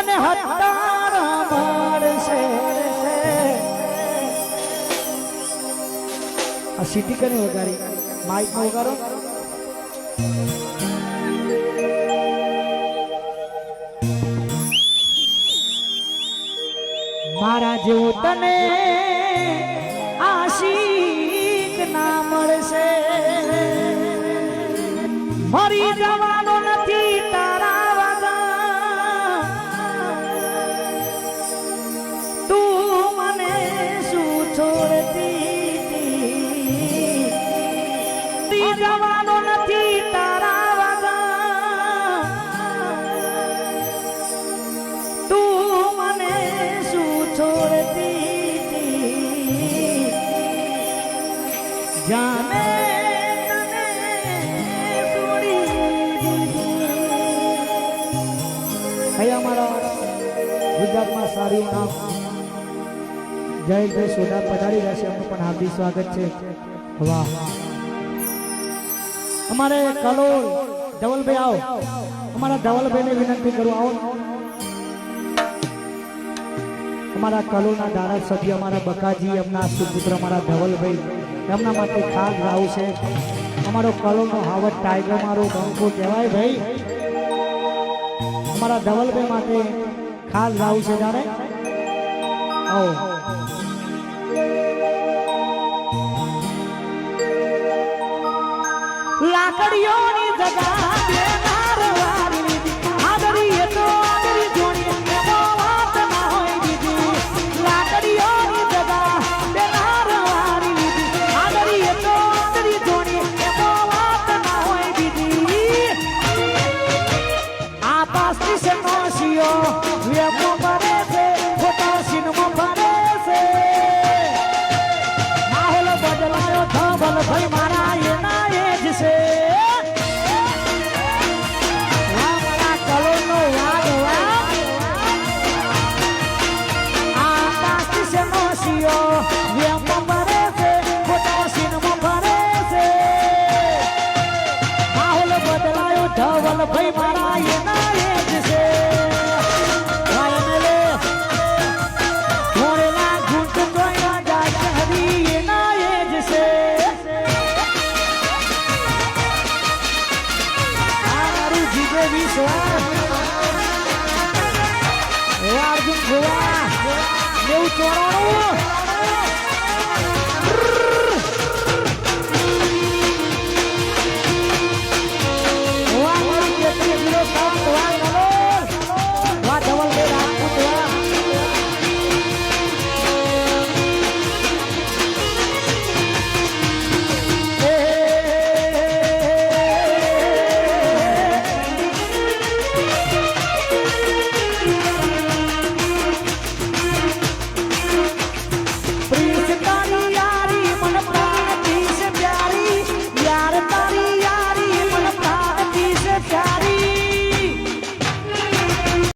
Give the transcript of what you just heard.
મને હતાર મળશે આ સિટી કરી વગાડી માઇક માં વગાડો મારા જેવું તને આશિક ના મળશે મરી જવાનો નથી તારા વગર તું મને શું છોડતી જવાનો નથી તારા વગર તું મને શું છોડતી જાને ગુજરાતમાં સારું નામ જયેશભાઈ સોઢા પધારી રહ્યા છે એમનું પણ હાર્દિક સ્વાગત છે વાહ અમારે કલોલ ધવલભાઈ આવો અમારા ધવલભાઈને વિનંતી કરું આવો અમારા કલોલના ધારાસભ્ય અમારા બકાજી એમના સુપુત્ર અમારા ધવલભાઈ એમના માટે ખાસ રાહુ છે અમારો કલોલનો હાવત ટાઈગર મારો બંકો કહેવાય ભાઈ અમારા ધવલભાઈ માટે ખાસ રાહુ છે જાણે આવો લાકડીઓની જગા બેનાર વાળી આદરી એ તો આદરી જોણી એવો વાત ના હોય દીદી લાકડીઓની જગા બેનાર વાળી આદરી એ તો આદરી જોણી એવો વાત ના હોય દીદી આ પાસની સે નોશિયો વેમો કરે છે ફોટો સિનેમો ભરે છે માહોલ બદલાયો ધવલ ભાઈ મારા એના એ જ છે મારા કલોનો વાગ વાગ આ પાસની સે નોશિયો વેમો ભરે છે ફોટો સિનેમો ભરે છે માહોલ બદલાયો ધવલ ભાઈ મારા એના એ જ છે Arjun Goa, New Toronto.